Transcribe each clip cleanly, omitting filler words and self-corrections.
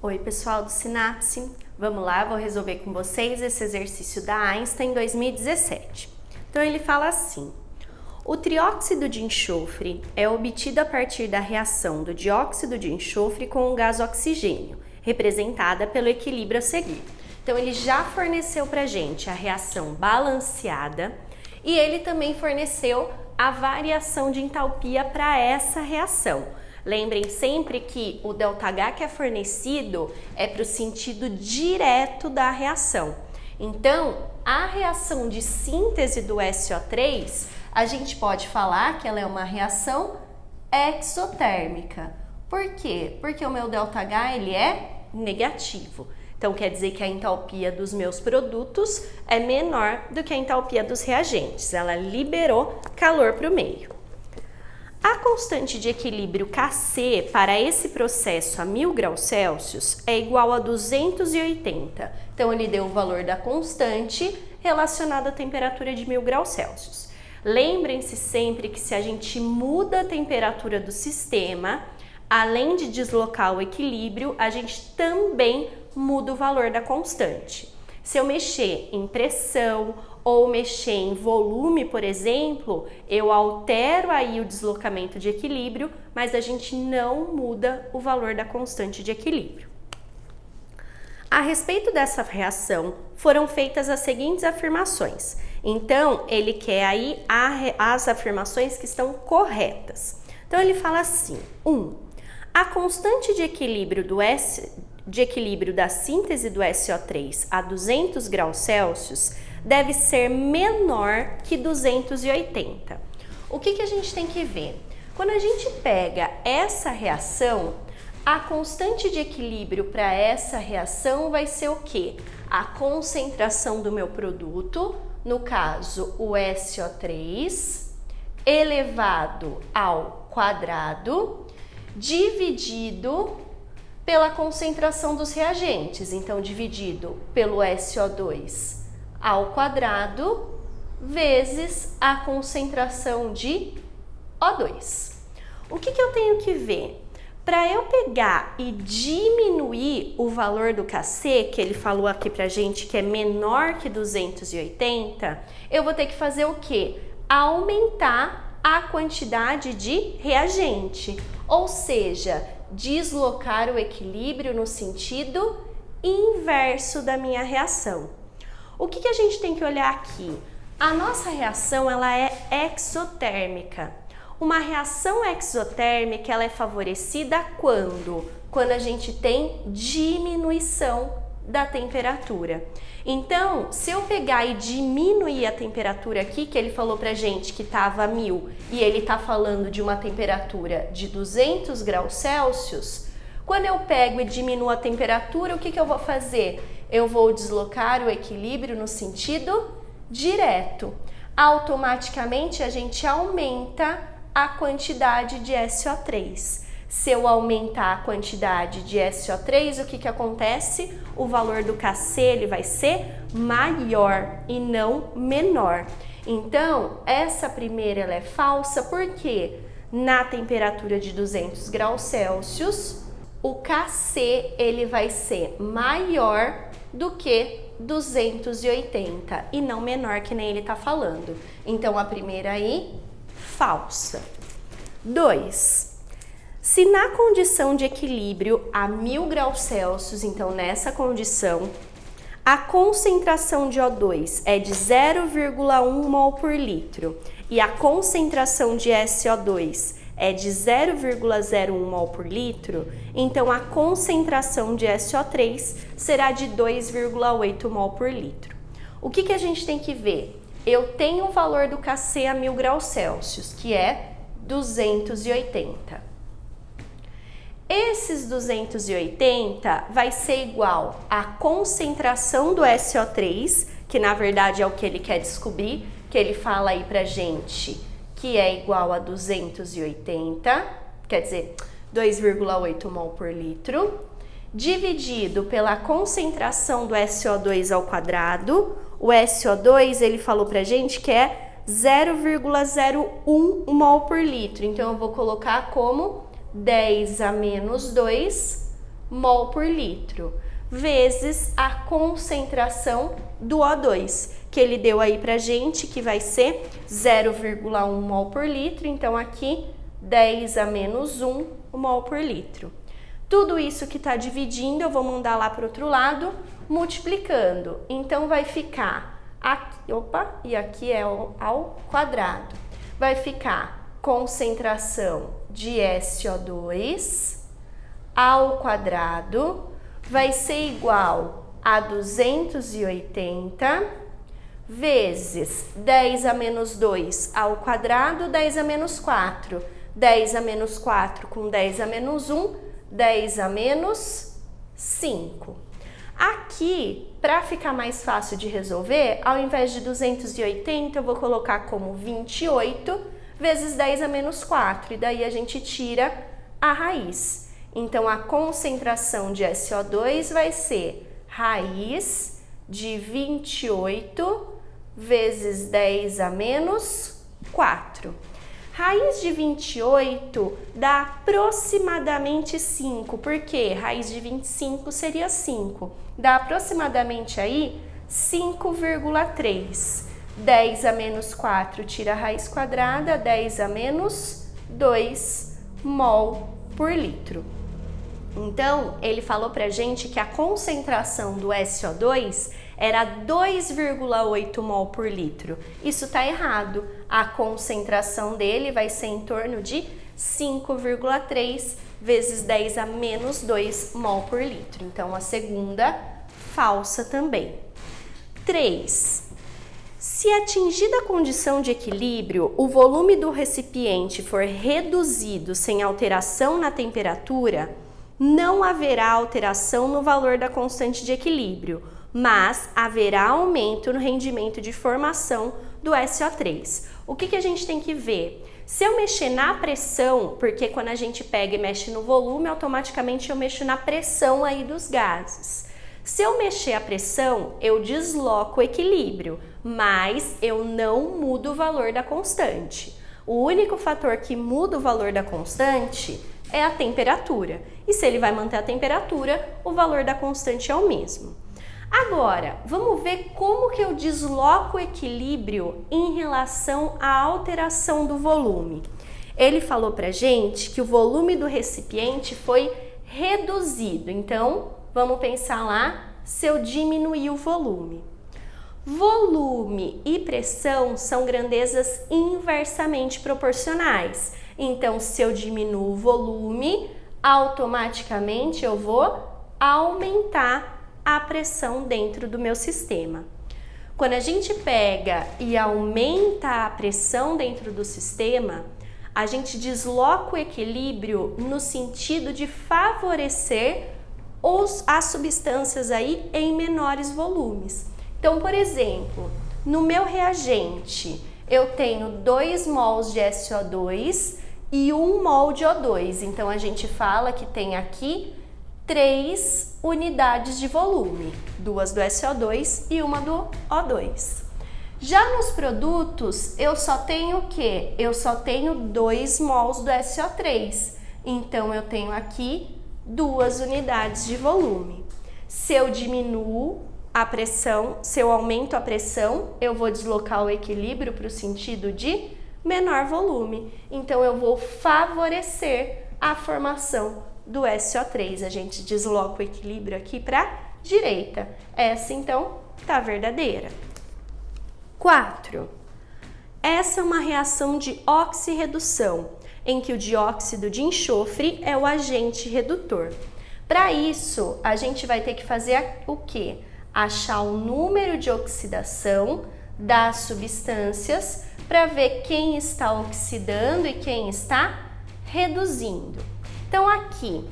Oi, pessoal do Sinapse. Vamos lá, vou resolver com vocês esse exercício da Einstein 2017. Então ele fala assim: o trióxido de enxofre é obtido a partir da reação do dióxido de enxofre com o gás oxigênio, representada pelo equilíbrio a seguir. Então ele já forneceu para a gente a reação balanceada e ele também forneceu a variação de entalpia para essa reação. Lembrem sempre que o ΔH que é fornecido é para o sentido direto da reação. Então, a reação de síntese do SO3, a gente pode falar que ela é uma reação exotérmica. Por quê? Porque o meu ΔH ele é negativo. Então, quer dizer que a entalpia dos meus produtos é menor do que a entalpia dos reagentes. Ela liberou calor para o meio. A constante de equilíbrio Kc para esse processo a 1000 graus Celsius é igual a 280. Então, ele deu o valor da constante relacionada à temperatura de 1000 graus Celsius. Lembrem-se sempre que se a gente muda a temperatura do sistema, além de deslocar o equilíbrio, a gente também muda o valor da constante. Se eu mexer em pressão ou mexer em volume, por exemplo, eu altero aí o deslocamento de equilíbrio, mas a gente não muda o valor da constante de equilíbrio. A respeito dessa reação, foram feitas as seguintes afirmações. Então, ele quer aí as afirmações que estão corretas. Então, ele fala assim: 1. A constante de equilíbrio da síntese do SO3 a 200 graus Celsius deve ser menor que 280. O que a gente tem que ver? Quando a gente pega essa reação, a constante de equilíbrio para essa reação vai ser o quê? A concentração do meu produto, no caso o SO3, elevado ao quadrado, dividido pela concentração dos reagentes, então dividido pelo SO2 ao quadrado vezes a concentração de O2. O que eu tenho que ver? Para eu pegar e diminuir o valor do Kc, que ele falou aqui pra gente que é menor que 280, eu vou ter que fazer o quê? Aumentar a quantidade de reagente, ou seja, deslocar o equilíbrio no sentido inverso da minha reação. O que a gente tem que olhar aqui? A nossa reação ela é exotérmica. Uma reação exotérmica ela é favorecida quando? Quando a gente tem diminuição da temperatura. Então, se eu pegar e diminuir a temperatura aqui, que ele falou pra gente que estava 1000 e ele tá falando de uma temperatura de 200 graus Celsius, quando eu pego e diminuo a temperatura, o que eu vou fazer? Eu vou deslocar o equilíbrio no sentido direto. Automaticamente a gente aumenta a quantidade de SO3. Se eu aumentar a quantidade de SO3, o que acontece? O valor do Kc ele vai ser maior e não menor. Então, essa primeira ela é falsa porque na temperatura de 200 graus Celsius, o Kc ele vai ser maior do que 280 e não menor que nem ele está falando. Então, a primeira aí, falsa. 2. Se na condição de equilíbrio a 1000 graus Celsius, então nessa condição, a concentração de O2 é de 0,1 mol por litro e a concentração de SO2 é de 0,01 mol por litro, então a concentração de SO3 será de 2,8 mol por litro. O que a gente tem que ver? Eu tenho o valor do Kc a 1000 graus Celsius, que é 280. Esses 280 vai ser igual à concentração do SO3, que na verdade é o que ele quer descobrir, que ele fala aí pra gente que é igual a 280, quer dizer, 2,8 mol por litro, dividido pela concentração do SO2 ao quadrado. O SO2, ele falou pra gente que é 0,01 mol por litro, então eu vou colocar como 10 a menos 2 mol por litro, vezes a concentração do O2, que ele deu aí pra gente, que vai ser 0,1 mol por litro, então aqui 10 a menos 1 mol por litro. Tudo isso que está dividindo, eu vou mandar lá para o outro lado, multiplicando. Então, vai ficar aqui, e aqui é ao quadrado. Vai ficar concentração de SO2 ao quadrado, vai ser igual a 280 vezes 10 a menos 2 ao quadrado, 10 a menos 4. 10 a menos 4 com 10 a menos 1, 10 a menos 5. Aqui, para ficar mais fácil de resolver, ao invés de 280, eu vou colocar como 28 vezes 10 a menos 4, e daí a gente tira a raiz. Então, a concentração de SO2 vai ser raiz de 28 vezes 10 a menos 4. Raiz de 28 dá aproximadamente 5, porque raiz de 25 seria 5. Dá aproximadamente aí 5,3. 10 a menos 4 tira a raiz quadrada, 10 a menos 2 mol por litro. Então, ele falou pra gente que a concentração do SO2 era 2,8 mol por litro. Isso tá errado. A concentração dele vai ser em torno de 5,3 vezes 10 a menos 2 mol por litro. Então, a segunda, falsa também. 3. Se atingida a condição de equilíbrio, o volume do recipiente for reduzido sem alteração na temperatura, não haverá alteração no valor da constante de equilíbrio, mas haverá aumento no rendimento de formação do SO3. O que a gente tem que ver? Se eu mexer na pressão, porque quando a gente pega e mexe no volume, automaticamente eu mexo na pressão aí dos gases. Se eu mexer a pressão, eu desloco o equilíbrio, mas eu não mudo o valor da constante. O único fator que muda o valor da constante é a temperatura. E se ele vai manter a temperatura, o valor da constante é o mesmo. Agora, vamos ver como que eu desloco o equilíbrio em relação à alteração do volume. Ele falou pra gente que o volume do recipiente foi reduzido. Então, vamos pensar lá se eu diminuir o volume. Volume e pressão são grandezas inversamente proporcionais. Então, se eu diminuo o volume, automaticamente eu vou aumentar a pressão dentro do meu sistema. Quando a gente pega e aumenta a pressão dentro do sistema, a gente desloca o equilíbrio no sentido de favorecer as substâncias aí em menores volumes. Então, por exemplo, no meu reagente, eu tenho 2 mols de SO2 e 1 mol de O2. Então, a gente fala que tem aqui 3 unidades de volume, 2 do SO2 e 1 do O2. Já nos produtos, eu só tenho o quê? Eu só tenho 2 mols do SO3. Então, eu tenho aqui 2 unidades de volume. Se eu diminuo a pressão, se eu aumento a pressão, eu vou deslocar o equilíbrio para o sentido de menor volume. Então, eu vou favorecer a formação do SO3. A gente desloca o equilíbrio aqui para a direita. Essa, então, tá verdadeira. 4. Essa é uma reação de oxirredução, em que o dióxido de enxofre é o agente redutor. Para isso, a gente vai ter que fazer o quê? Achar o número de oxidação das substâncias para ver quem está oxidando e quem está reduzindo. Então, aqui,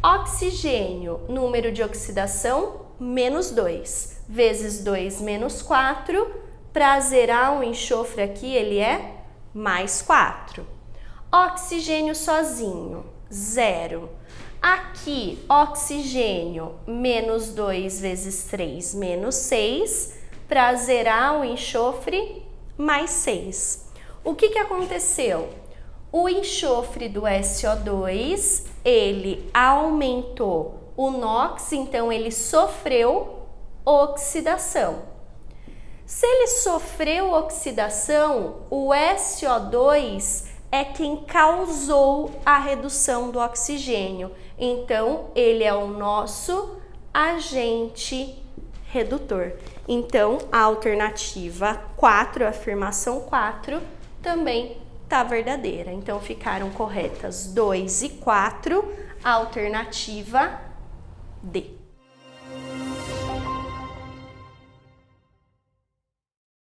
oxigênio, número de oxidação, menos 2, vezes 2 menos 4, para zerar o enxofre aqui, ele é mais 4. Oxigênio sozinho, 0. Aqui, oxigênio, menos 2 vezes 3, menos 6, para zerar o enxofre, mais 6. O que aconteceu? O enxofre do SO2, ele aumentou o NOx, então ele sofreu oxidação. Se ele sofreu oxidação, o SO2 é quem causou a redução do oxigênio. Então, ele é o nosso agente redutor. Então, a alternativa 4, a afirmação 4, também está verdadeira. Então, ficaram corretas 2 e 4, a alternativa D.